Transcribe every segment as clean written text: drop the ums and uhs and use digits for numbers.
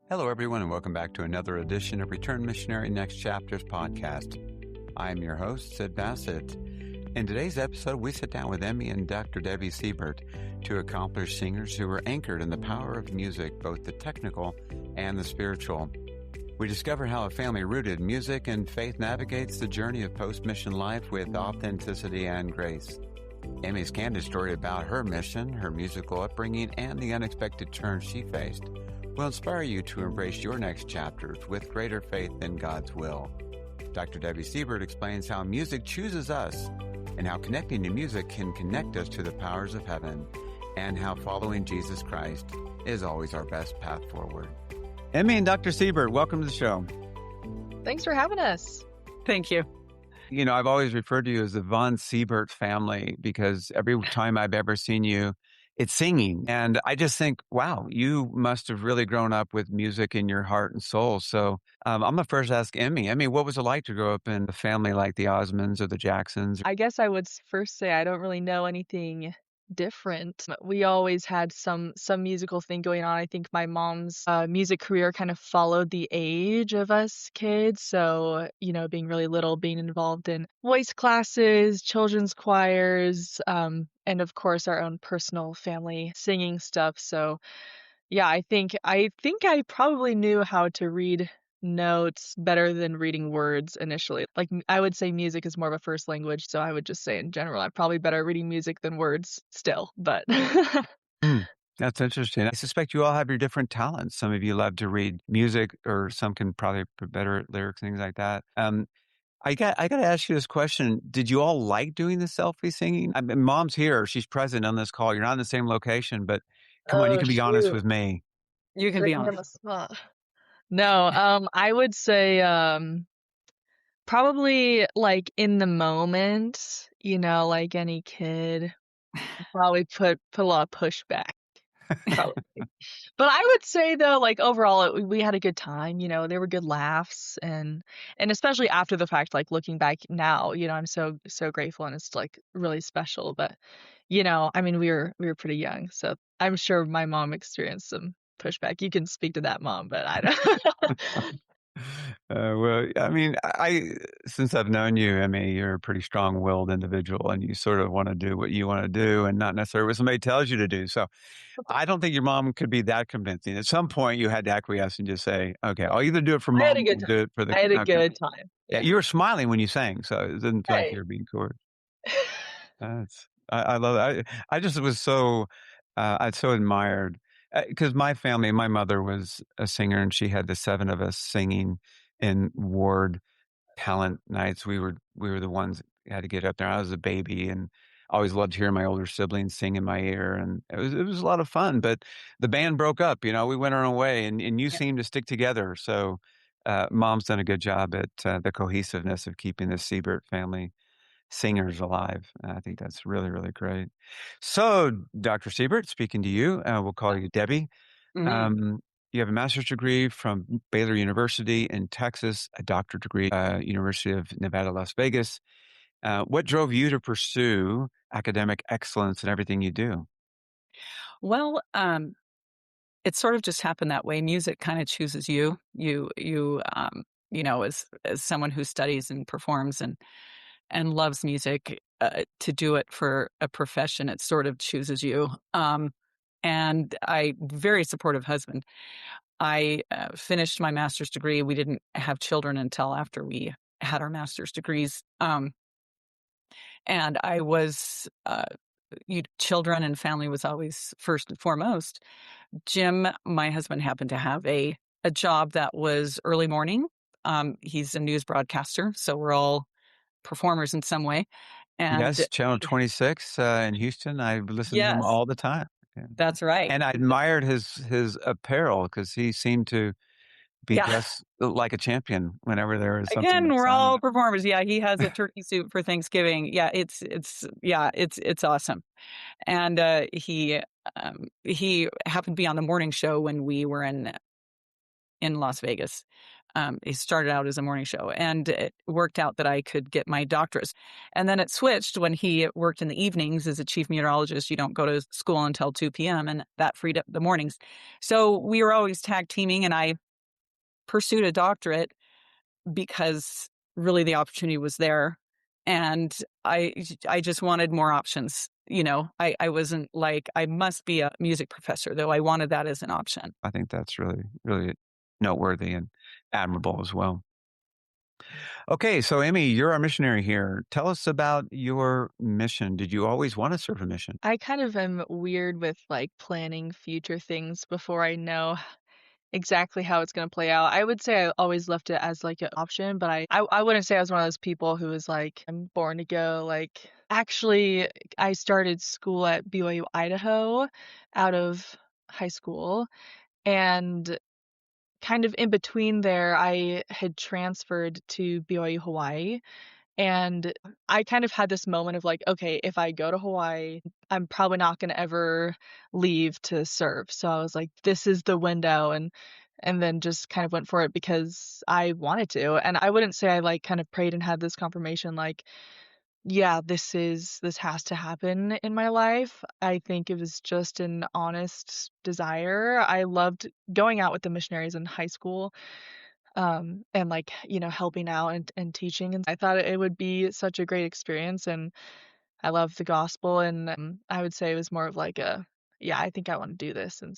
Hello, everyone, and welcome back to another edition of Return Missionary Next Chapters podcast. I am your host, Sid Bassett. In today's episode, we sit down with Emmie and Dr. Debbie Siebert, two accomplished singers who are anchored in the power of music, both the technical and the spiritual. We discover how a family rooted in music and faith navigates the journey of post-mission life with authenticity and grace. Emmie's candid story about her mission, her musical upbringing, and the unexpected turns she faced will inspire you to embrace your next chapters with greater faith in God's will. Dr. Debbie Siebert explains how music chooses us and how connecting to music can connect us to the powers of heaven, and how following Jesus Christ is always our best path forward. Emmie and Dr. Siebert, welcome to the show. Thanks for having us. Thank you. You know, I've always referred to you as the Von Siebert family because every time I've ever seen you, it's singing. And I just think, wow, you must have really grown up with music in your heart and soul. So I'm going to first ask Emmie. Emmie, what was it like to grow up in a family like the Osmonds or the Jacksons? I guess I would first say I don't really know anything different. We always had some musical thing going on. I think my mom's music career kind of followed the age of us kids. So, being really little, being involved in voice classes, children's choirs, and of course our own personal family singing stuff. So, yeah, I think I probably knew how to read notes better than reading words initially. Like, I would say music is more of a first language, so I would just say in general, I'm probably better at reading music than words still, but That's interesting. I suspect you all have your different talents. Some of you love to read music, or some can probably put better at lyrics, things like that. I got to ask you this question. Did you all like doing the selfie singing? I mean, Mom's here. She's present on this call. You're not in the same location, but come on, you oh can be honest shoot, with me. You can put be me on the honest. spot. No, I would say probably like in the moment, like any kid, probably put a lot of pushback. Probably. But I would say though, like overall, we had a good time. There were good laughs, and especially after the fact, like looking back now, I'm so grateful, and it's like really special. But I mean, we were pretty young, so I'm sure my mom experienced some pushback. You can speak to that, Mom, but I don't. Well, I mean, since I've known you, Emmy, you're a pretty strong-willed individual, and you sort of want to do what you want to do, and not necessarily what somebody tells you to do. So, I don't think your mom could be that convincing. At some point, you had to acquiesce and just say, "Okay, I'll either do it for I had a mom good or time. do it for the." I had a Okay. good time. Yeah, Yeah. you were smiling when you sang, so it didn't feel like you Hey. were being coerced. I love it. I just was so I so admired because my family, my mother was a singer, and she had the seven of us singing in ward talent nights. We were the ones that had to get up there. I was a baby, and I always loved hearing my older siblings sing in my ear, and it was a lot of fun. But the band broke up. We went our own way, and you Yeah. seemed to stick together. So Mom's done a good job at the cohesiveness of keeping the Siebert family singers alive. I think that's really, really great. So, Dr. Siebert, speaking to you, we'll call you Debbie. Mhm. Um, you have a master's degree from Baylor University in Texas, a doctorate degree University of Nevada, Las Vegas. What drove you to pursue academic excellence in everything you do? Well, it sort of just happened that way. Music kind of chooses you. As someone who studies and performs and loves music, to do it for a profession, it sort of chooses you. And very supportive husband. I finished my master's degree. We didn't have children until after we had our master's degrees. And I was, children and family was always first and foremost. Jim, my husband, happened to have a job that was early morning. He's a news broadcaster, so we're all performers in some way. And Yes, Channel 26 in Houston. I listen to him yes, all the time. Yeah. that's right. And I admired his apparel because he seemed to be Yeah. dressed like a champion whenever there was something Again, we're exciting. all performers. Yeah, he has a turkey soup for Thanksgiving. Yeah, it's awesome. And he happened to be on the morning show when we were in Las Vegas. It started out as a morning show, and it worked out that I could get my doctorates. And then it switched when he worked in the evenings as a chief meteorologist. You don't go to school until 2 p.m., and that freed up the mornings. So we were always tag teaming, and I pursued a doctorate because really the opportunity was there. And I just wanted more options. I wasn't like, I must be a music professor, though I wanted that as an option. I think that's really, really noteworthy and admirable as well. Okay, so Emmy, you're our missionary here. Tell us about your mission. Did you always want to serve a mission? I kind of am weird with like planning future things before I know exactly how it's gonna play out. I would say I always left it as like an option, but I wouldn't say I was one of those people who was like, I'm born to go. Like, actually, I started school at BYU, Idaho, out of high school, and kind of in between there, I had transferred to BYU, Hawaii. And I kind of had this moment of like, okay, if I go to Hawaii, I'm probably not going to ever leave to serve. So I was like, this is the window, and then just kind of went for it because I wanted to. And I wouldn't say I like kind of prayed and had this confirmation like, yeah, this has to happen in my life. I think it was just an honest desire. I loved going out with the missionaries in high school, and like, helping out and teaching. And I thought it would be such a great experience. And I love the gospel. And I would say it was more of like yeah, I think I want to do this. And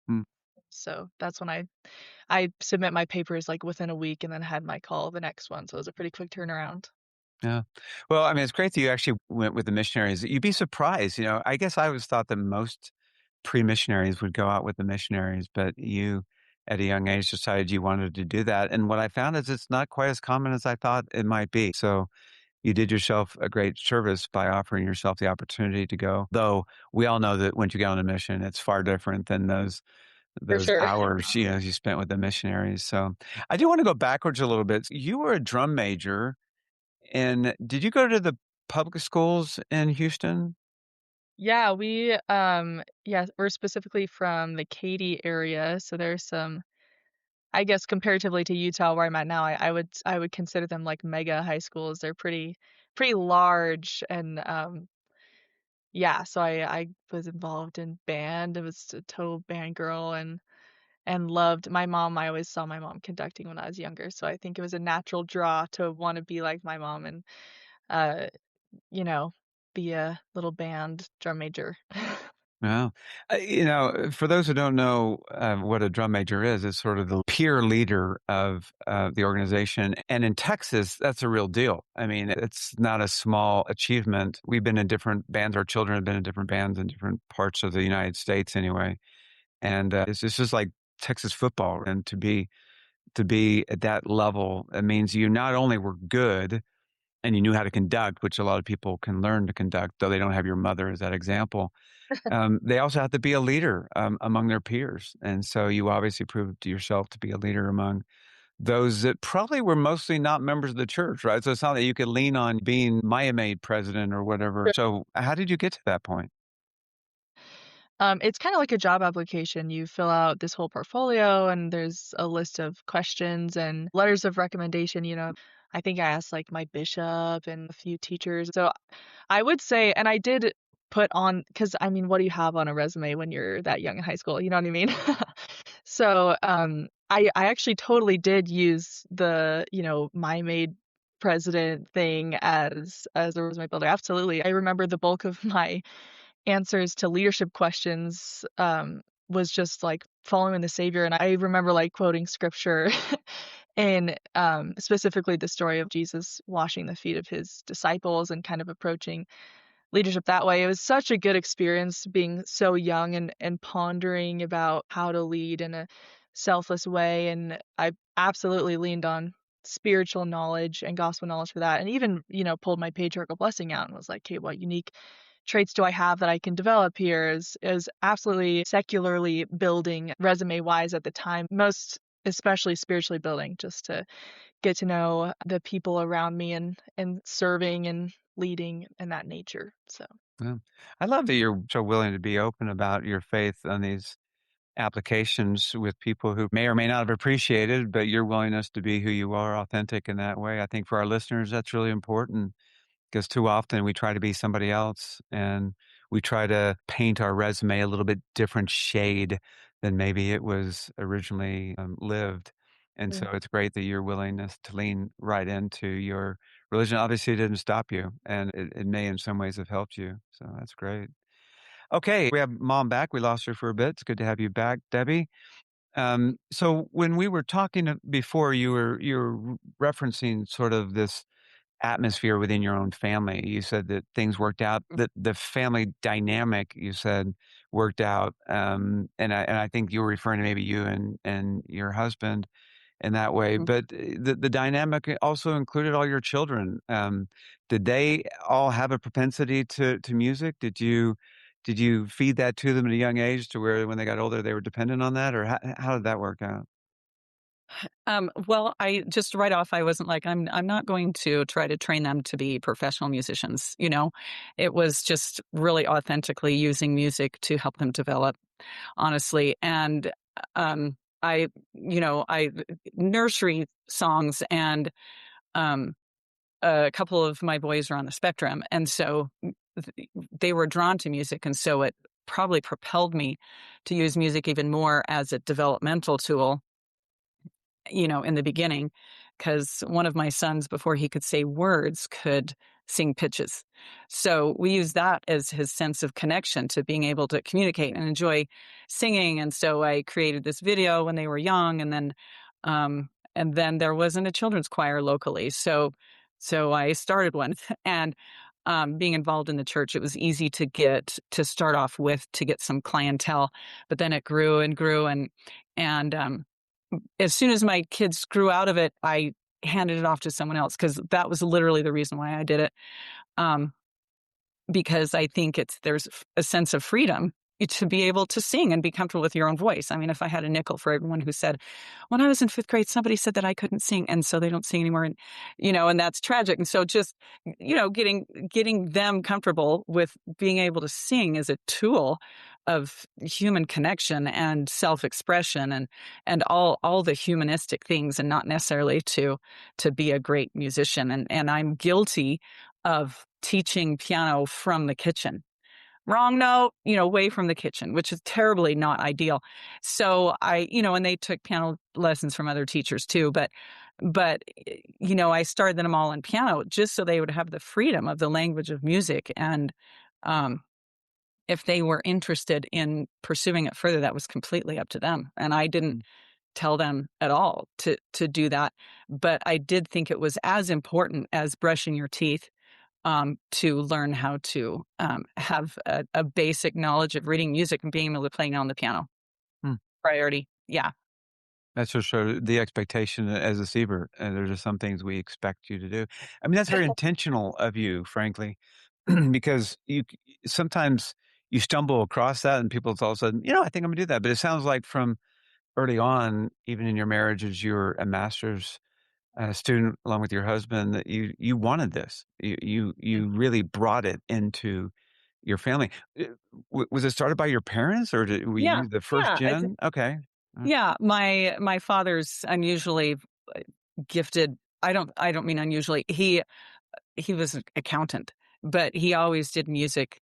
Hmm. so that's when I submit my papers like within a week and then had my call the next one. So it was a pretty quick turnaround. Yeah. Well, I mean, it's great that you actually went with the missionaries. You'd be surprised. I guess I always thought that most pre-missionaries would go out with the missionaries, but you, at a young age, decided you wanted to do that. And what I found is it's not quite as common as I thought it might be. So you did yourself a great service by offering yourself the opportunity to go. Though we all know that once you get on a mission, it's far different than those For those sure. hours you spent with the missionaries. So I do want to go backwards a little bit. You were a drum major, and did you go to the public schools in Houston? Yeah, we're specifically from the Katy area. So there's some, I guess comparatively to Utah where I'm at now, I would consider them like mega high schools. They're pretty large. And yeah, so I was involved in band. I was a total band girl, and loved my mom. I always saw my mom conducting when I was younger, so I think it was a natural draw to want to be like my mom and uh you know be a little band drum major. Well, for those who don't know what a drum major is, it's sort of the peer leader of the organization. And in Texas, that's a real deal. I mean, it's not a small achievement. We've been in different bands. Our children have been in different bands in different parts of the United States anyway. And it's just like Texas football. And to be at that level, it means you not only were good and you knew how to conduct, which a lot of people can learn to conduct, though they don't have your mother as that example. They also have to be a leader among their peers. And so you obviously proved to yourself to be a leader among those that probably were mostly not members of the church, right? So it's not that you could lean on being Maya Maid president or whatever. So how did you get to that point? It's kind of like a job application. You fill out this whole portfolio, and there's a list of questions and letters of recommendation. I think I asked like my bishop and a few teachers. So I would say, and I did put on, because I mean, what do you have on a resume when you're that young in high school? You know what I mean? So I actually totally did use the, my maid president thing as a resume builder. Absolutely. I remember the bulk of my answers to leadership questions was just like following the Savior. And I remember like quoting scripture and specifically the story of Jesus washing the feet of his disciples and kind of approaching leadership that way. It was such a good experience being so young and pondering about how to lead in a selfless way. And I absolutely leaned on spiritual knowledge and gospel knowledge for that. And even, pulled my patriarchal blessing out and was like, okay, what unique traits do I have that I can develop here? Is absolutely secularly building resume wise at the time, most especially spiritually building, just to get to know the people around me and serving and leading and that nature. So Yeah. I love that you're so willing to be open about your faith on these applications with people who may or may not have appreciated, but your willingness to be who you are, authentic in that way. I think for our listeners, that's really important because too often we try to be somebody else and we try to paint our resume a little bit different shade than maybe it was originally lived. And so Mm. it's great that your willingness to lean right into your religion. Obviously, it didn't stop you, and it may in some ways have helped you. So that's great. Okay, we have Mom back. We lost her for a bit. It's good to have you back, Debbie. So when we were talking before, you were referencing sort of this atmosphere within your own family. You said that things worked out, that the family dynamic you said worked out. And I think you were referring to maybe you and your husband in that way. Mhm. But the dynamic also included all your children. Did they all have a propensity to music? Did you feed that to them at a young age to where when they got older they were dependent on that, or how did that work out? Well, I just right off, I wasn't like, I'm not going to try to train them to be professional musicians. It was just really authentically using music to help them develop, honestly. And I, I nursery songs and um, a couple of my boys are on the spectrum, and so they were drawn to music, and so it probably propelled me to use music even more as a developmental tool in the beginning, because one of my sons, before he could say words, could sing pitches. So we use that as his sense of connection to being able to communicate and enjoy singing. And so I created this video when they were young, and then there wasn't a children's choir locally. So I started one, and being involved in the church, it was easy to start off with to get some clientele, but then it grew and grew, and as soon as my kids grew out of it, I handed it off to someone else because that was literally the reason why I did it. Um, because I think there's a sense of freedom to be able to sing and be comfortable with your own voice. I mean, if I had a nickel for everyone who said, when I was in fifth grade, somebody said that I couldn't sing, and so they don't sing anymore, and that's tragic. And so just, getting them comfortable with being able to sing as a tool of human connection and self-expression and all the humanistic things, and not necessarily to be a great musician. And I'm guilty of teaching piano from the kitchen. Wrong note, away from the kitchen, which is terribly not ideal. So and they took piano lessons from other teachers too, but I started them all in piano just so they would have the freedom of the language of music. And if they were interested in pursuing it further, that was completely up to them. And I didn't tell them at all to do that. But I did think it was as important as brushing your teeth, to learn how to have a basic knowledge of reading music and being able to play on the piano. Hmm. Priority. Yeah. That's just sort of the expectation as a Siebert, and there's just some things we expect you to do. I mean, that's very intentional of you, frankly, because sometimes you stumble across that and people all of a sudden, I think I'm gonna do that. But it sounds like from early on, even in your marriage, as you're a master's student along with your husband, that you wanted this. You really brought it into your family. Was it started by your parents, or were Yeah. you the first Yeah. gen? Okay. Yeah. My father's unusually gifted. I don't mean unusually. He was an accountant, but he always did music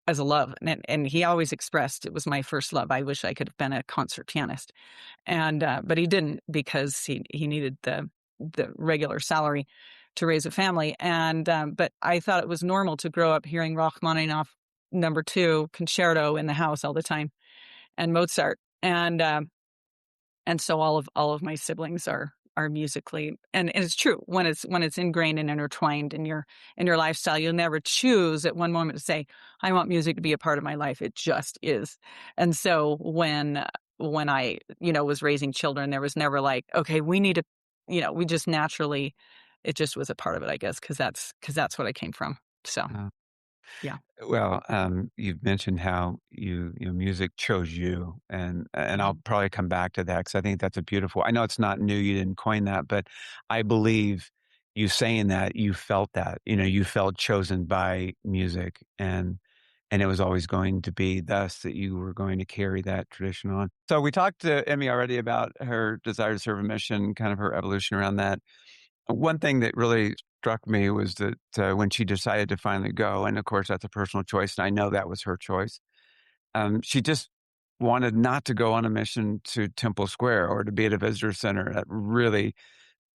as a love, and he always expressed it was my first love. I wish I could have been a concert pianist, and but he didn't because he needed the regular salary to raise a family. And but I thought it was normal to grow up hearing Rachmaninoff number 2 concerto in the house all the time, and Mozart, and so all of my siblings are musically, and it's true when it's ingrained and intertwined in your lifestyle. You'll never choose at one moment to say, I want music to be a part of my life. It just is. And so when I was raising children, there was never like, okay, we need to, we just naturally, it just was a part of it, I guess, because that's what I came from. So Uh, yeah. well, you've mentioned how music chose you, and I'll Mhm. probably come back to that because I think that's a beautiful. I know it's not new; you didn't coin that, but I believe you saying that you felt that. You felt chosen by music, and and it was always going to be thus that you were going to carry that tradition on. So we talked to Emmy already about her desire to serve a mission, kind of her evolution around that. One thing that really struck me was that when she decided to finally go, and of course that's a personal choice, and I know that was her choice. She just wanted not to go on a mission to Temple Square or to be at a visitor center. That really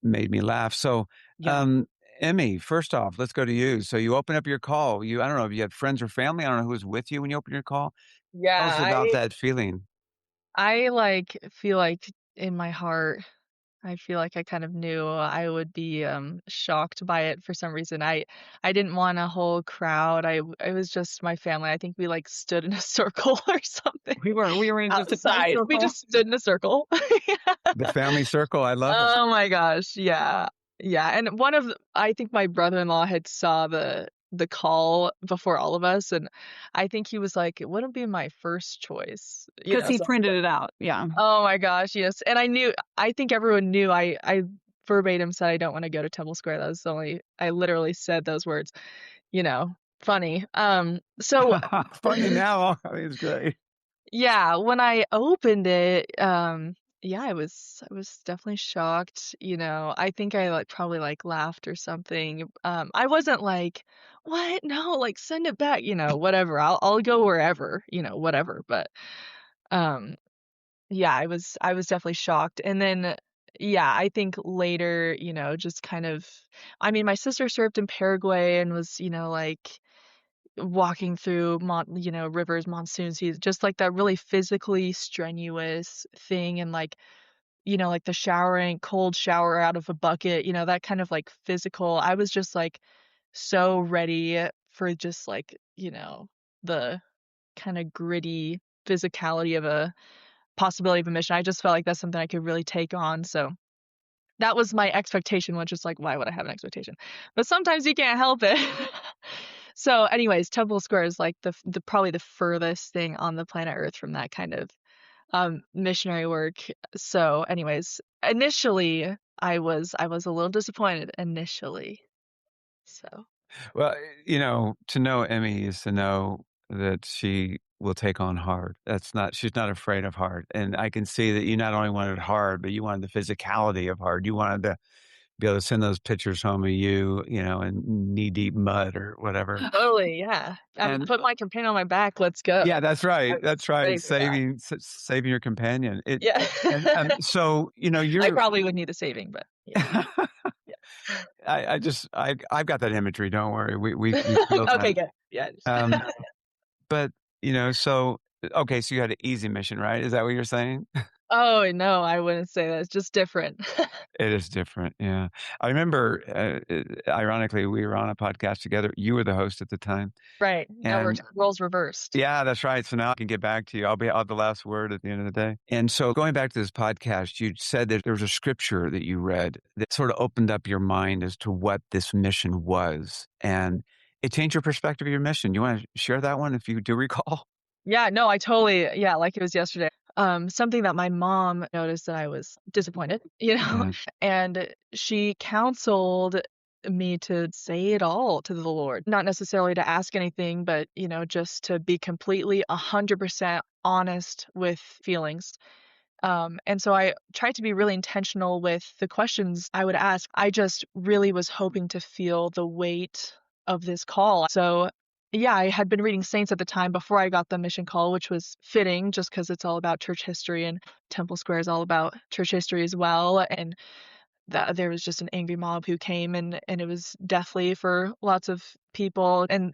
made me laugh. So, Yeah. um, Emmy, first off, let's go to you. So you open up your call. I don't know if you had friends or family. I don't know who was with you when you opened your call. Tell Yeah, us about that feeling. I like feel like in my heart, I feel like I kind of knew I would be shocked by it for some reason. I didn't want a whole crowd. It was just my family. I think we like stood in a circle or something We were in just a tight outside. We circle. just stood in a circle. The family circle. I love it. Oh my gosh, yeah. Yeah, and I think my brother-in-law had saw the call before all of us, and I think he was like, "It wouldn't be my first choice," Because he so printed it out. Yeah. oh my gosh, yes, and I think everyone knew I verbatim said I don't wanna go to Temple Square. That was the only I literally said those words, funny. So Funny now. I think it's great. yeah, when I opened it, yeah, I was definitely shocked, I think I like probably like laughed or something. I wasn't like, "What? No, like send it back," whatever. I'll go wherever, whatever. But um yeah, I was definitely shocked. And then yeah, I think later, just kind of I mean, my sister served in Paraguay and was, like walking through rivers, monsoon season, just like that really physically strenuous thing. And like, like the showering, cold shower out of a bucket, that kind of like physical. I was just like so ready for just like, the kind of gritty physicality of a possibility of a mission. I just felt like that's something I could really take on. So that was my expectation, which is like, why would I have an expectation? But sometimes you can't help it. So, anyways, Temple Square is like the probably the furthest thing on the planet Earth from that kind of missionary work. So, anyways, initially I was a little disappointed initially. So, Well, to know Emmy is to know that she will take on hard. She's not afraid of hard. And I can see that you not only wanted hard, but you wanted the physicality of hard. You wanted to be able to send those pictures home of you, in knee deep mud or whatever. totally, yeah. I mean, And put my companion on my back. Let's go. yeah, that's I right. was That's right. ready for that. Saving your companion. Yeah. So, I you're, probably would need the saving, but yeah. Yeah. I've got that imagery. Don't worry. We feel that. Okay, good. Yeah. Um, but, so, okay. So you had an easy mission, right? Is that what you're saying? Oh, no, I wouldn't say that. It's just different. It is different, yeah. I remember, ironically, we were on a podcast together. You were the host at the time, Right. Now we're and roles reversed. yeah, that's right. So now I can get back to you. I'll have the last word at the end of the day. And so going back to this podcast, you said that there was a scripture that you read that sort of opened up your mind as to what this mission was, and it changed your perspective of your mission. You want to share that one if you do recall? Yeah, no, I totally yeah, like it was yesterday. Something that my mom noticed that I was disappointed, Yeah. and she counseled me to say it all to the Lord. Not necessarily to ask anything, but, just to be completely 100% honest with feelings. And so I tried to be really intentional with the questions I would ask. I just really was hoping to feel the weight of this call. So, yeah, I had been reading Saints at the time before I got the mission call, which was fitting just because it's all about church history and Temple Square is all about church history as well. And that there was just an angry mob who came and it was deathly for lots of people. And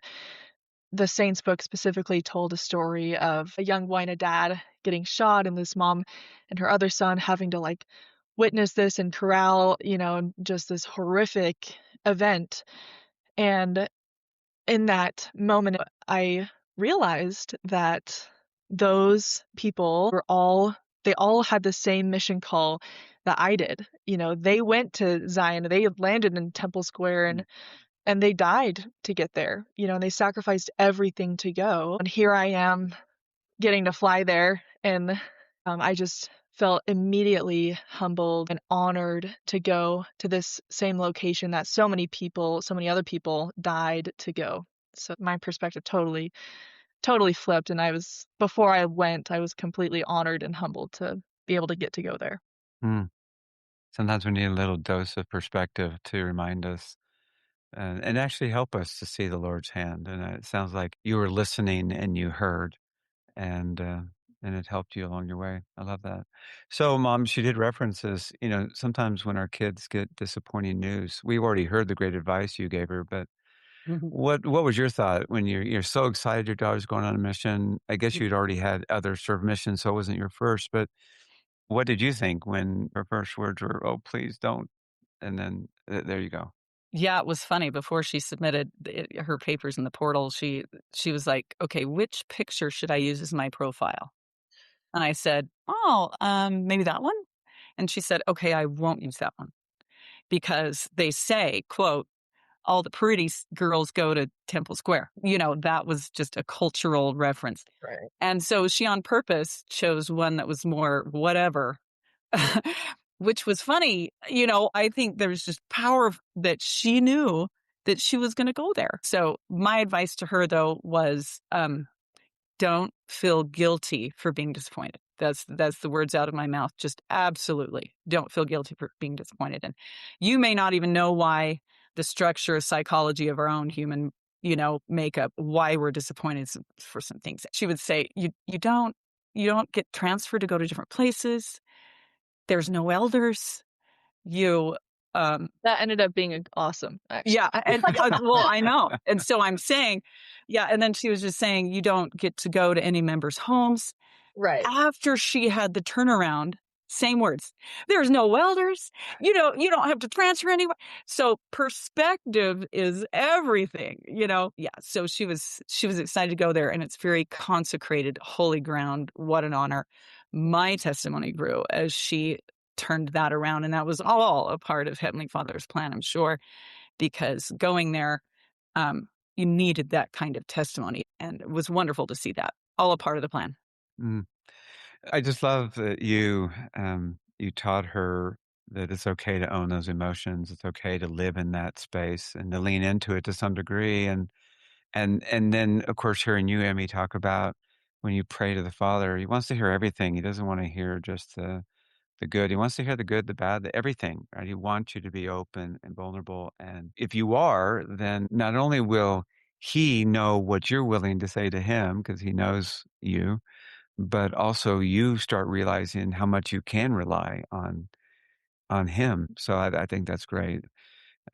the Saints book specifically told a story of a young boy and a dad getting shot, and this mom and her other son having to like witness this and corral, and just this horrific event. And in that moment, I realized that those people they all had the same mission call that I did. They went to Zion, they landed in Temple Square, and they died to get there, and they sacrificed everything to go. And here I am getting to fly there. And I just felt immediately humbled and honored to go to this same location that so many other people died to go. So my perspective totally totally flipped. And before I went, I was completely honored and humbled to be able to get to go there. Mm. Sometimes we need a little dose of perspective to remind us and actually help us to see the Lord's hand. And it sounds like you were listening and you heard, and uh, and it helped you along your way. I love that. So, Mom, she did references. Sometimes when our kids get disappointing news, we've already heard the great advice you gave her, but Mhm. what was your thought when you're so excited your daughter's going on a mission? I guess you'd already had other served missions, so it wasn't your first. But what did you think when her first words were, "Oh, please don't," and then there you go. Yeah, it was funny. Before she submitted her papers in the portal, she was like, "Okay, which picture should I use as my profile?" And I said, "Oh, maybe that one." And she said, "Okay, I won't use that one because they say, quote, all the pretty girls go to Temple Square." That was just a cultural reference. Right. And so she on purpose chose one that was more whatever, which was funny. I think there's just power that she knew that she was going to go there. So my advice to her, though, was don't feel guilty for being disappointed. That's the words out of my mouth. Just absolutely don't feel guilty for being disappointed. And you may not even know why the structure, psychology of our own human, makeup, why we're disappointed for some things. She would say, you don't get transferred to go to different places. There's no elders. You That ended up being awesome, actually. yeah, and well, I know. And so I'm saying, yeah, and then she was just saying you don't get to go to any members' homes. Right. After she had the turnaround, same words. There's no welders. You don't have to transfer anywhere. So perspective is everything. Yeah. So she was excited to go there, and it's very consecrated, holy ground. What an honor. My testimony grew as she turned that around, and that was all a part of Heavenly Father's plan, I'm sure, because going there, um, you needed that kind of testimony, and it was wonderful to see that all a part of the plan. Mm. I just love that you taught her that it's okay to own those emotions. It's okay to live in that space and to lean into it to some degree. And then, of course, hearing you, Emmy, talk about when you pray to the Father, He wants to hear everything. He doesn't want to hear just the good. He wants to hear the good, the bad, the everything. Right? He wants you to be open and vulnerable. And if you are, then not only will He know what you're willing to say to Him because He knows you, but also you start realizing how much you can rely on him. So I think that's great.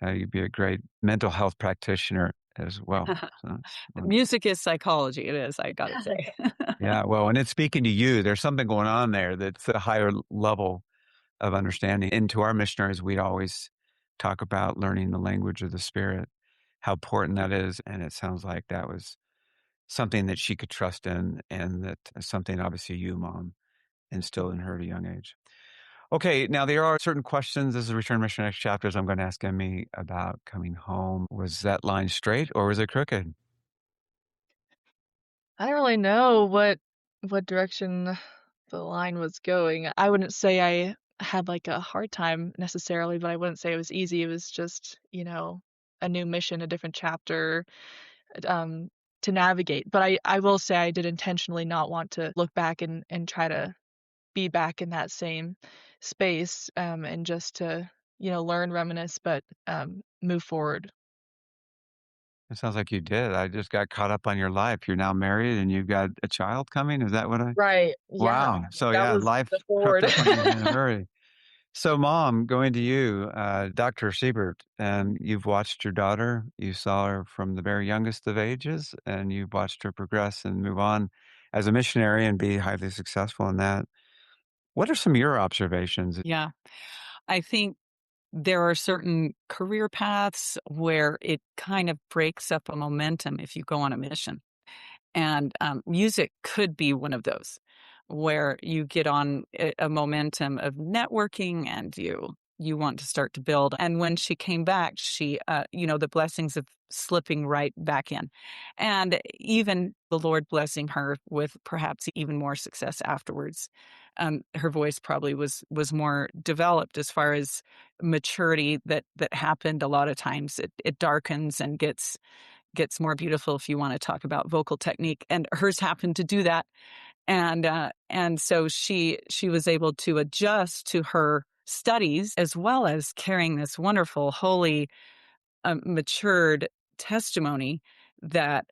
You'd be a great mental health practitioner as well. So that's wonderful. Music is psychology. It is, I gotta say. Yeah, well, and it's speaking to you. There's something going on there that's a higher level of understanding. And to our missionaries, we always talk about learning the language of the Spirit, how important that is. And it sounds like that was something that she could trust in, and that something obviously you, Mom, instilled in her at a young age. Okay, now there are certain questions as a return mission next chapters I'm going to ask Emmy about coming home. Was that line straight or was it crooked? I don't really know what direction the line was going. I wouldn't say I had like a hard time necessarily, but I wouldn't say it was easy. It was just, a new mission, a different chapter, um, to navigate. But I will say I did intentionally not want to look back and try to be back in that same space, and just to, learn, reminisce, but move forward. It sounds like you did. I just got caught up on your life. You're now married and you've got a child coming. Is that what I? Right. Yeah. Wow. So That yeah, was life the crept forward. up on you in a hurry. So, Mom, going to you, Dr. Siebert, and you've watched your daughter. You saw her from the very youngest of ages, and you've watched her progress and move on as a missionary and be highly successful in that. What are some of your observations? Yeah. I think there are certain career paths where it kind of breaks up a momentum if you go on a mission. And music could be one of those where you get on a momentum of networking and you want to start to build. And when she came back, she, the blessings of slipping right back in. And even the Lord blessing her with perhaps even more success afterwards. Her voice probably was more developed as far as maturity that happened a lot of times. It darkens and gets gets more beautiful if you want to talk about vocal technique. And hers happened to do that. And so she was able to adjust to her studies as well as carrying this wonderful, holy, matured testimony that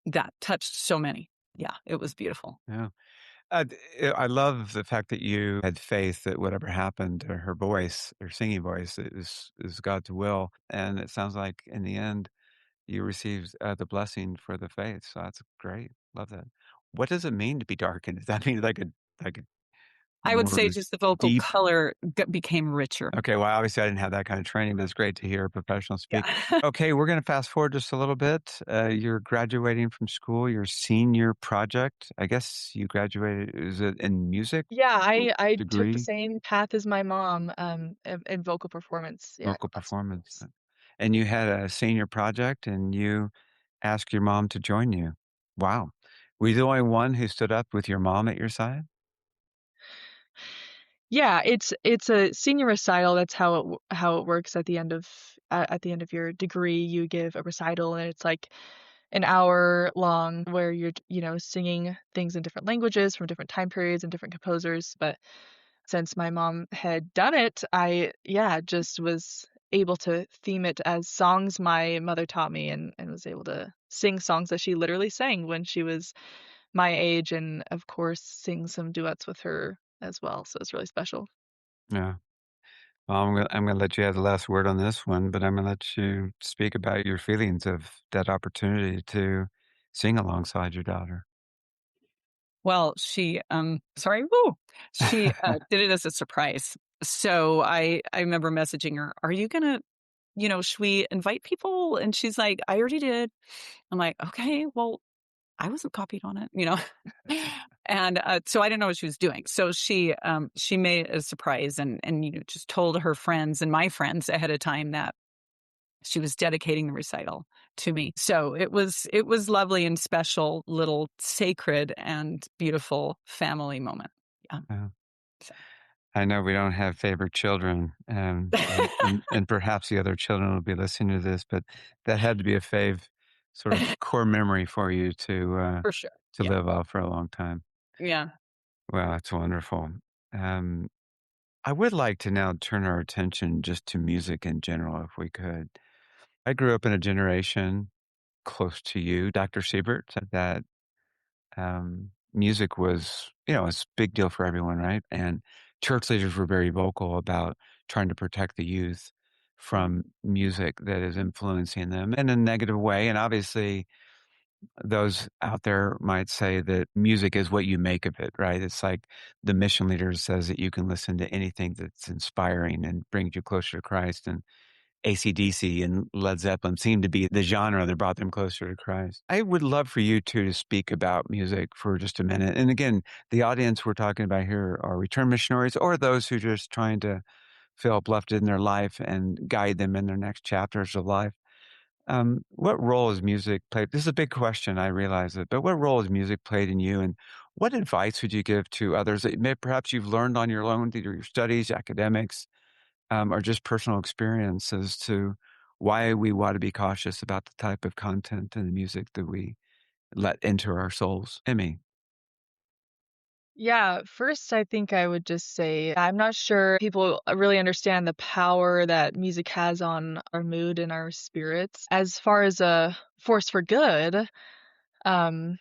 that touched so many. Yeah, it was beautiful. Yeah. I love the fact that you had faith that whatever happened to her voice, her singing voice, is God's will. And it sounds like in the end, you received the blessing for the faith. So that's great. Love that. What does it mean to be darkened? Does that mean like a I would more say just the vocal deep? color became richer. Okay, well, obviously I didn't have that kind of training, but it's great to hear a professional speak. Yeah. Okay, we're going to fast forward just a little bit. You're graduating from school, your senior project. I guess you graduated, is it in music Yeah, I took the degree, same path as my mom, in vocal performance. Yeah, vocal classical performance? voice. And you had a senior project and you asked your mom to join you. Wow. Were you the only one who stood up with your mom at your side? Yeah, it's a senior recital. That's how it works at the end of your degree. You give a recital, and it's like an hour long where you're singing things in different languages from different time periods and different composers. But since my mom had done it, I just was able to theme it as songs my mother taught me, and was able to sing songs that she literally sang when she was my age, and of course sing some duets with her as well. So it's really special. Yeah. Well, I'm gonna let you have the last word on this one, but I'm gonna let you speak about your feelings of that opportunity to sing alongside your daughter. Well, sorry, woo! She did it as a surprise. So I remember messaging her, "Are you gonna, should we invite people?" And she's like, "I already did." I'm like, "Okay, well, I wasn't copied on it." And so I didn't know what she was doing. So she made it a surprise and just told her friends and my friends ahead of time that she was dedicating the recital to me. So it was lovely and special, little sacred and beautiful family moment. Yeah. Yeah. So. I know we don't have favorite children, and perhaps the other children will be listening to this, but that had to be a sort of core memory for you For sure. to Yeah. live off for a long time. Yeah. Well, that's wonderful. Um, I would like to now turn our attention just to music in general, if we could. I grew up in a generation close to you, Dr. Siebert, that music was, it's a big deal for everyone, right? And church leaders were very vocal about trying to protect the youth from music that is influencing them in a negative way. And obviously, those out there might say that music is what you make of it, right? It's like the mission leader says that you can listen to anything that's inspiring and brings you closer to Christ. And AC/DC and Led Zeppelin seem to be the genre that brought them closer to Christ. I would love for you two to speak about music for just a minute. And again, the audience we're talking about here are return missionaries or those who are just trying to feel uplifted in their life and guide them in their next chapters of life. What role has music played? This is a big question, I realize it, but what role has music played in you? And what advice would you give to others that perhaps you've learned on your own through your studies, academics, or just personal experiences to why we want to be cautious about the type of content and the music that we let into our souls? Emmy. Yeah, first, I think I would just say I'm not sure people really understand the power that music has on our mood and our spirits. As far as a force for good, um,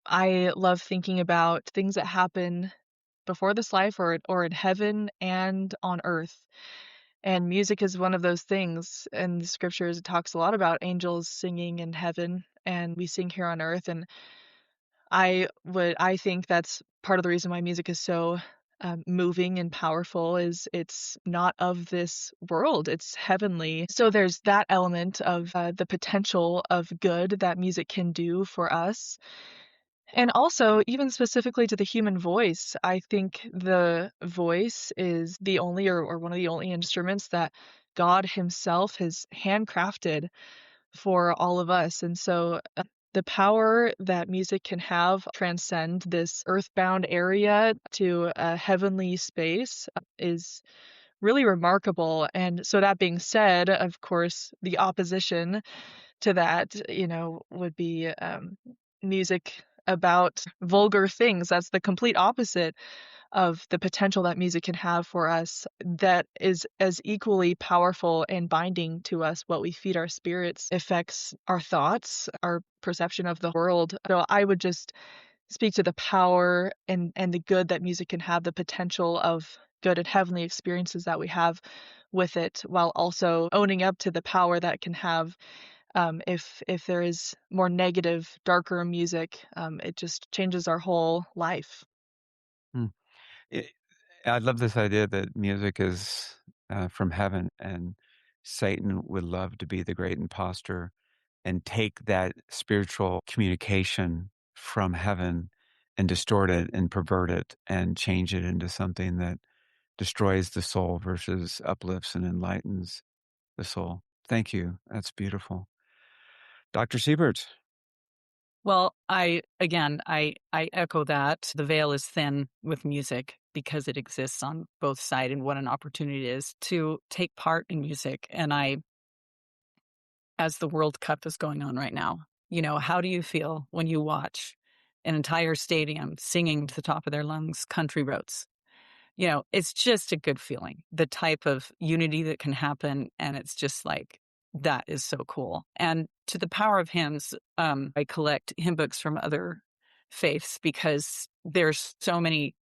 I love thinking about things that happen before this life or in heaven and on earth. And music is one of those things. In the scriptures, it talks a lot about angels singing in heaven, and we sing here on earth. And I think that's part of the reason why music is so moving and powerful is it's not of this world, it's heavenly. So there's that element of the potential of good that music can do for us. And also, even specifically to the human voice, I think the voice is the only or one of the only instruments that God Himself has handcrafted for all of us. And so the power that music can have transcend this earthbound area to a heavenly space is really remarkable. And so that being said, of course, the opposition to that, would be music about vulgar things. That's the complete opposite of the potential that music can have for us, that is as equally powerful and binding to us. What we feed our spirits affects our thoughts, our perception of the world. So I would just speak to the power and the good that music can have, the potential of good and heavenly experiences that we have with it, while also owning up to the power that can have if there is more negative, darker music. It just changes our whole life. Mm. I I love this idea that music is from heaven, and Satan would love to be the great imposter and take that spiritual communication from heaven and distort it and pervert it and change it into something that destroys the soul versus uplifts and enlightens the soul. Thank you. That's beautiful. Dr. Siebert. Well, I echo that. The veil is thin with music because it exists on both sides, and what an opportunity it is to take part in music. And as the World Cup is going on right now, how do you feel when you watch an entire stadium singing to the top of their lungs country roads? It's just a good feeling, the type of unity that can happen. And it's just like, that is so cool. And to the power of hymns, I collect hymn books from other faiths because there's so many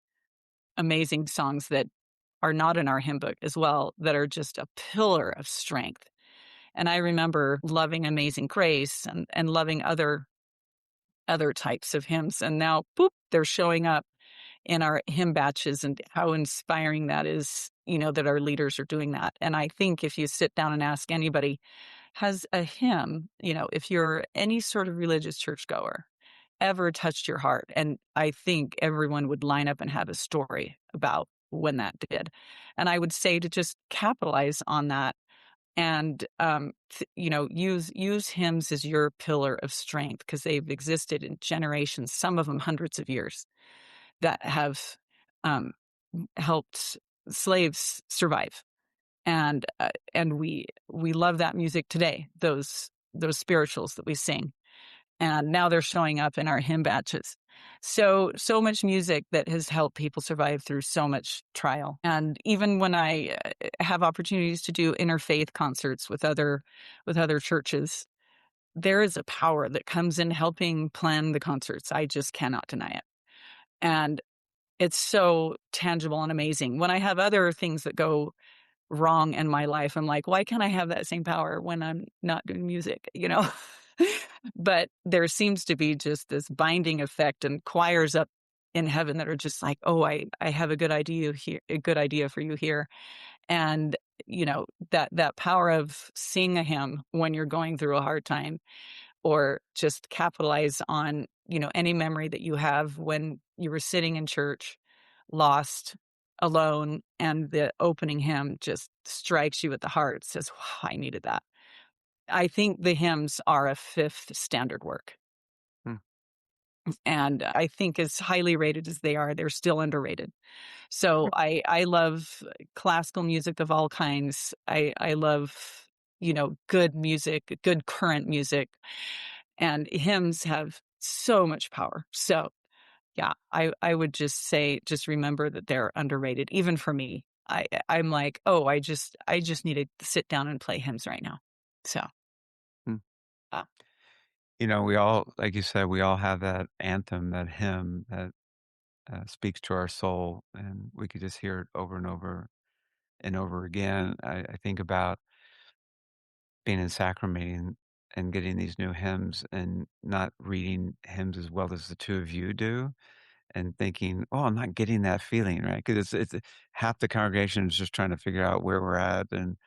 amazing songs that are not in our hymn book as well that are just a pillar of strength. And I remember loving Amazing Grace and loving other types of hymns. And now, boop, they're showing up in our hymn batches, and how inspiring that is, that our leaders are doing that. And I think if you sit down and ask anybody, has a hymn, if you're any sort of religious churchgoer, ever touched your heart? And I think everyone would line up and have a story about when that did. And I would say to just capitalize on that and use hymns as your pillar of strength, because they've existed in generations, some of them hundreds of years, that have helped slaves survive, and we love that music today, those spirituals that we sing, and now they're showing up in our hymn batches. So much music that has helped people survive through so much trial. And even when I have opportunities to do interfaith concerts with other churches, there is a power that comes in helping plan the concerts. I just cannot deny it. And it's so tangible and amazing. When I have other things that go wrong in my life, I'm like, why can't I have that same power when I'm not doing music, But there seems to be just this binding effect, and choirs up in heaven that are just like, oh, I have a good idea here, a good idea for you here. And, that power of sing a hymn when you're going through a hard time, or just capitalize on, any memory that you have when you were sitting in church, lost, alone, and the opening hymn just strikes you at the heart, says, wow, I needed that. I think the hymns are a fifth standard work. Hmm. And I think as highly rated as they are, they're still underrated. So I love classical music of all kinds. I love, good music, good current music. And hymns have so much power. So yeah, I would just say, just remember that they're underrated, even for me. I'm like, oh, I just need to sit down and play hymns right now. So Hmm. uh, We all, like you said, we all have that anthem, that hymn that speaks to our soul, and we could just hear it over and over and over again. I think about being in sacrament meeting and getting these new hymns and not reading hymns as well as the two of you do, and thinking, "Oh, I'm not getting that feeling," right? Because it's half the congregation is just trying to figure out where we're at, and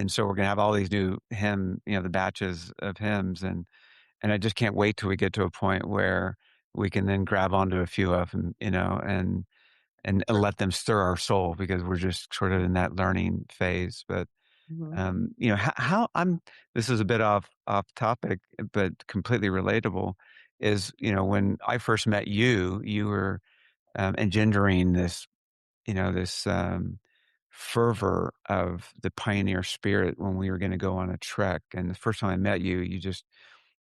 so we're gonna have all these new hymn, the batches of hymns, and I just can't wait till we get to a point where we can then grab onto a few of them, and let them stir our soul, because we're just sort of in that learning phase. But mhm. how I'm this is a bit off topic, but completely relatable. Is when I first met you, you were engendering this fervor of the pioneer spirit when we were going to go on a trek. And the first time I met you, you just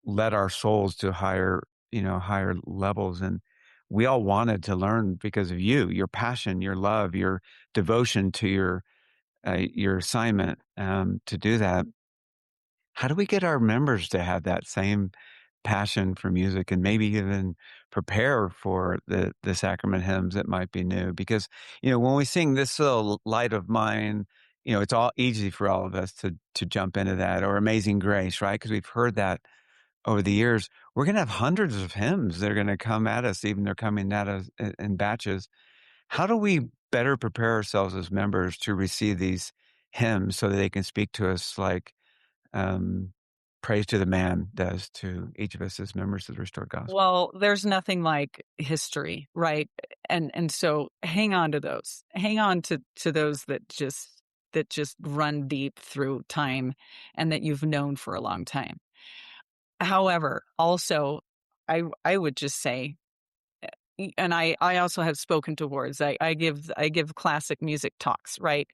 led our souls to higher levels. And we all wanted to learn because of you, your passion, your love, your devotion to your assignment, to do that. How do we get our members to have that same passion for music and maybe even prepare for the sacrament hymns that might be new? Because, when we sing This Little Light of Mine, it's all easy for all of us to jump into that, or Amazing Grace, right? Because we've heard that over the years. We're going to have hundreds of hymns that are going to come at us, even they're coming at us in batches. How do we better prepare ourselves as members to receive these hymns so that they can speak to us like um, praise to the man does to each of us as members of the restored gospel? Well, there's nothing like history, right? And so hang on to those. Hang on to those that just run deep through time and that you've known for a long time. However, also I would just say, and I also have spoken towards. I give classic music talks, right?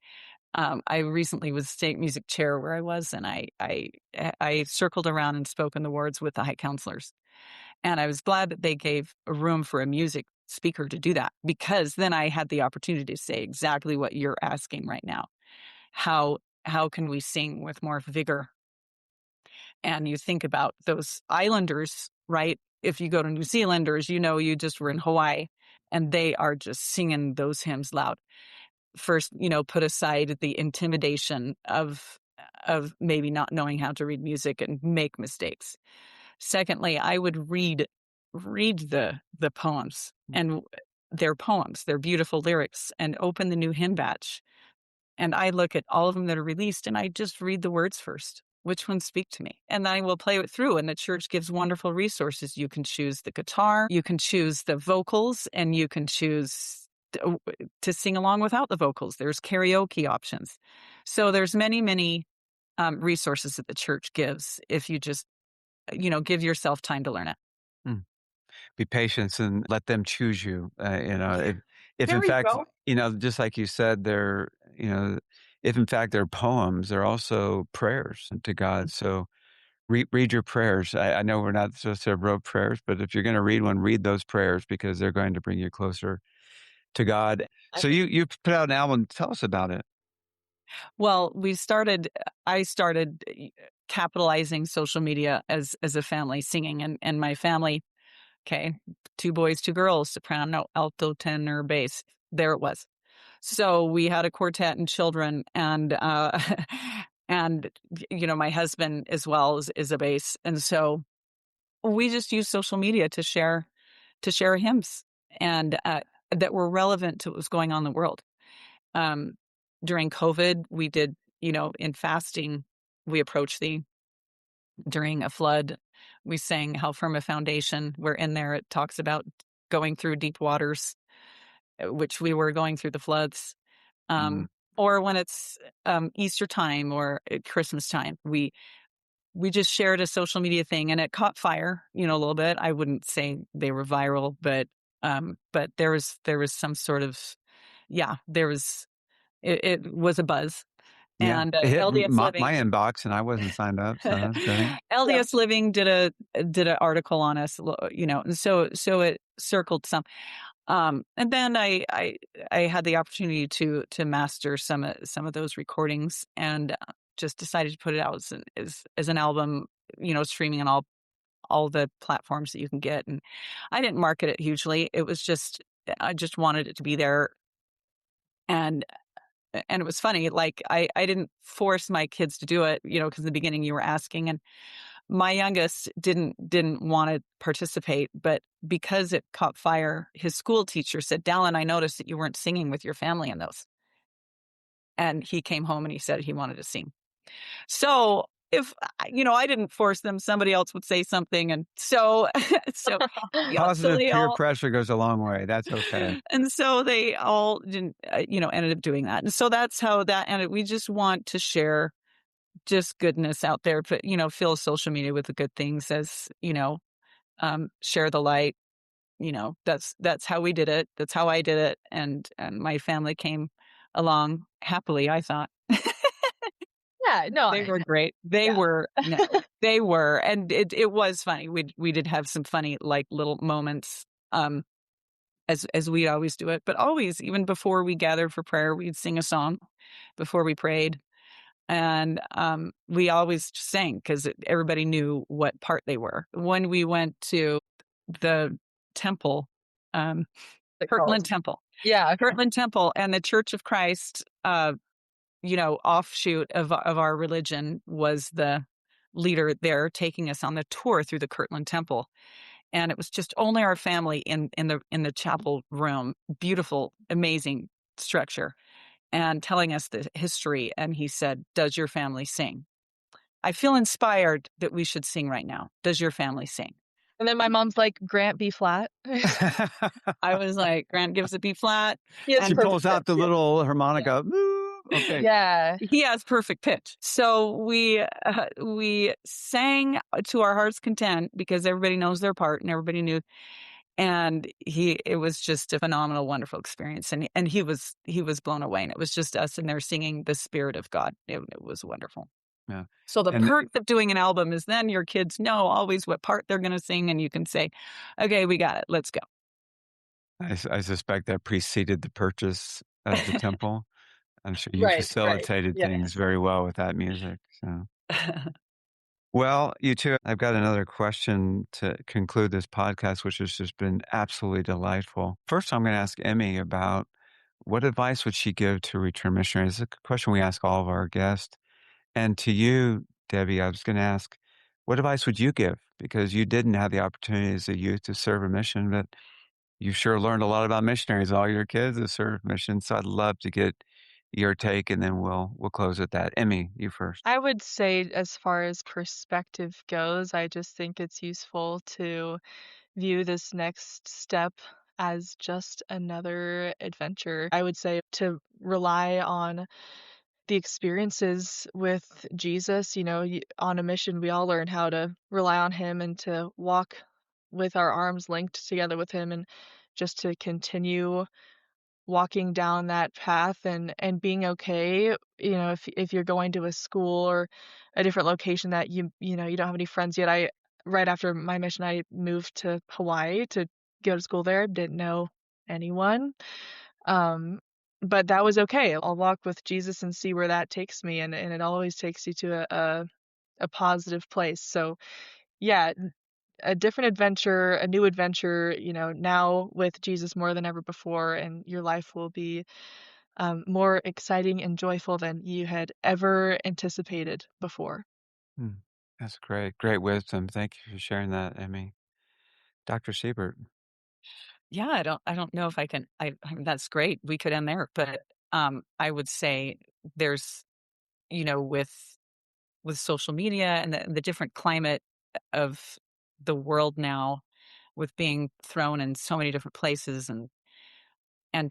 I recently was state music chair where I was, and I circled around and spoken the words with the high counselors. And I was glad that they gave a room for a music speaker to do that, because then I had the opportunity to say exactly what you're asking right now. How can we sing with more vigor? And you think about those islanders, right? If you go to New Zealanders, you just were in Hawaii and they are just singing those hymns loud. First, put aside the intimidation of maybe not knowing how to read music and make mistakes. Secondly, I would read the poems, and their poems, their beautiful lyrics, and open the new hymn batch. And I look at all of them that are released and I just read the words first. Which ones speak to me? And I will play it through. And the church gives wonderful resources. You can choose the guitar, you can choose the vocals, and you can choose to sing along without the vocals. There's karaoke options. So there's many, many resources that the church gives if you just, give yourself time to learn it. Mm. Be patient and let them choose you. If in There you fact, go. just like you said, if in fact they're poems, they're also prayers to God. So read your prayers. I know we're not supposed to rote prayers, but if you're going to read one, read those prayers because they're going to bring you closer to God. So you put out an album. Tell us about it. Well, I started capitalizing social media as a family, singing, and my family, okay, 2 boys, 2 girls, soprano, alto, tenor, bass. There it was. So we had a quartet and children, and and my husband as well is a bass, and so we just use social media to share hymns and that were relevant to what was going on in the world. Um, During COVID, we did, in fasting, we approached thee. During a flood, we sang How Firm a Foundation, where in there it talks about going through deep waters, which we were going through the floods. Mm. Or when it's Easter time or at Christmas time, we just shared a social media thing, and it caught fire, a little bit. I wouldn't say they were viral, but there was some sort of, it was a buzz. Yeah, And it hit LDS my Living, inbox, and I wasn't signed up, so that's great. LDS Living did an article on us, and so it circled some. And then I had the opportunity to master some of those recordings, and just decided to put it out as an album, streaming on all the platforms that you can get. And I didn't market it hugely. It was just, I just wanted it to be there. And it was funny, like I didn't force my kids to do it, because in the beginning you were asking, and my youngest didn't want to participate, but because it caught fire, his school teacher said, "Dallin, I noticed that you weren't singing with your family in those." And he came home and he said he wanted to sing. So if, I didn't force them, somebody else would say something. And so, so Positive they peer all, pressure goes a long way. That's okay. and so they all didn't, ended up doing that. And so that's how that ended. We just want to share just goodness out there, but, fill social media with the good things, as, share the light. That's how we did it. That's how I did it. And my family came along happily, I thought. Yeah, no, They were great. They yeah. were, no, they were, and it was funny. We did have some funny, like, little moments, as we always do it, but always, even before we gathered for prayer, we'd sing a song before we prayed. And we always sang because everybody knew what part they were. When we went to the temple, Kirtland Temple, Yeah. Kirtland Temple, and the Church of Christ, offshoot of our religion, was the leader there, taking us on the tour through the Kirtland Temple. And it was just only our family in the chapel room. Beautiful, amazing structure, and telling us the history. And he said, "Does your family sing? I feel inspired that we should sing right now. Does your family sing?" And then my mom's like, Grant, B flat. I was like, Grant gives a B flat. Yes, She perfect pulls out the pitch. little harmonica. Okay. Yeah. He has perfect pitch. So we sang to our heart's content because everybody knows their part and everybody knew. And it was just a phenomenal, wonderful experience. And he was blown away. And it was just us in there singing the Spirit of God. It was wonderful. Yeah. So the And perk of doing an album is then your kids know always what part they're going to sing, and you can say, "Okay, we got it. Let's go." I suspect that preceded the purchase of the temple. I'm sure you Right. facilitated Yeah. things very well with that music. So, well, you two, I've got another question to conclude this podcast, which has just been absolutely delightful. First, I'm going to ask Emmy about what advice would she give to return missionaries. It's a question we ask all of our guests. And to you, Debbie, I was going to ask, what advice would you give? Because you didn't have the opportunity as a youth to serve a mission, but you sure learned a lot about missionaries. All your kids have served missions. So I'd love to get your take, and then we'll close at that. Emmy, you first. I would say, as far as perspective goes, I just think it's useful to view this next step as just another adventure. I would say to rely on the experiences with Jesus. On a mission, we all learn how to rely on him and to walk with our arms linked together with him, and just to continue walking down that path, and being okay, if you're going to a school or a different location that you don't have any friends yet. Right after my mission, I moved to Hawaii to go to school there. Didn't know anyone. But that was okay. I'll walk with Jesus and see where that takes me, and it always takes you to a positive place. So yeah, a different adventure, a new adventure, now with Jesus more than ever before, and your life will be more exciting and joyful than you had ever anticipated before. That's great. Great wisdom. Thank you for sharing that, Emmy. Dr. Siebert. Yeah, I don't know if I can. That's great. We could end there, but I would say there's, with social media and the different climate of the world now, with being thrown in so many different places, and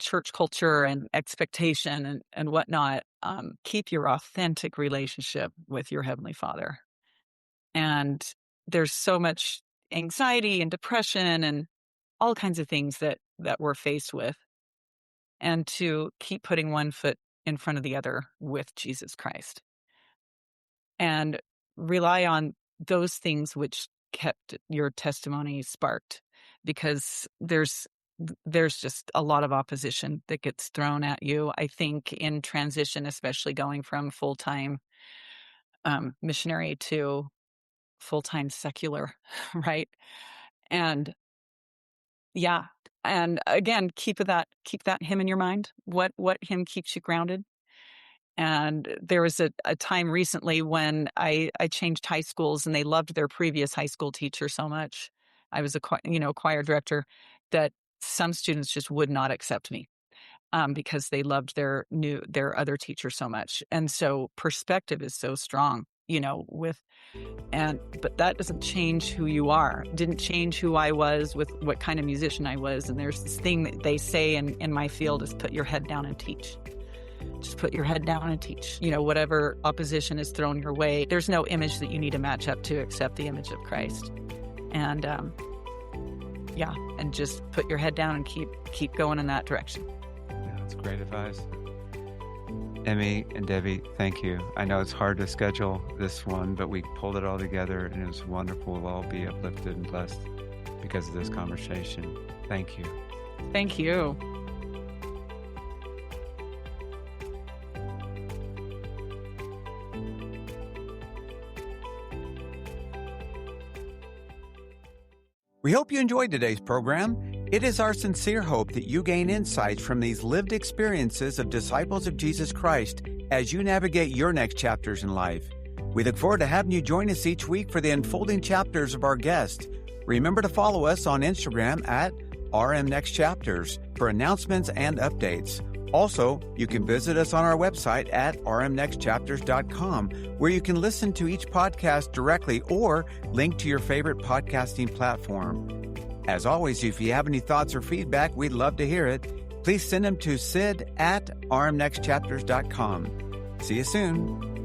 church culture and expectation and whatnot, keep your authentic relationship with your Heavenly Father. And there's so much anxiety and depression and all kinds of things that we're faced with, and to keep putting one foot in front of the other with Jesus Christ, and rely on those things which kept your testimony sparked, because there's just a lot of opposition that gets thrown at you, I think, in transition, especially going from full-time missionary to full-time secular, right? And yeah, and again, keep that hymn in your mind. What hymn keeps you grounded? And there was a time recently when I changed high schools, and they loved their previous high school teacher so much. I was a choir director, that some students just would not accept me because they loved their other teacher so much. And so perspective is so strong, but that doesn't change who you are. It didn't change who I was with what kind of musician I was. And there's this thing that they say in my field is put your head down and teach. Just put your head down and teach. Whatever opposition is thrown your way, there's no image that you need to match up to except the image of Christ. And and just put your head down and keep going in that direction. Yeah, that's great advice. Emmie and Debbie, thank you. I know it's hard to schedule this one, but we pulled it all together and it was wonderful. We'll all be uplifted and blessed because of this conversation. Thank you. Thank you. We hope you enjoyed today's program. It is our sincere hope that you gain insights from these lived experiences of disciples of Jesus Christ as you navigate your next chapters in life. We look forward to having you join us each week for the unfolding chapters of our guests. Remember to follow us on Instagram at rmnextchapters for announcements and updates. Also, you can visit us on our website at rmnextchapters.com, where you can listen to each podcast directly or link to your favorite podcasting platform. As always, if you have any thoughts or feedback, we'd love to hear it. Please send them to sid@rmnextchapters.com. See you soon.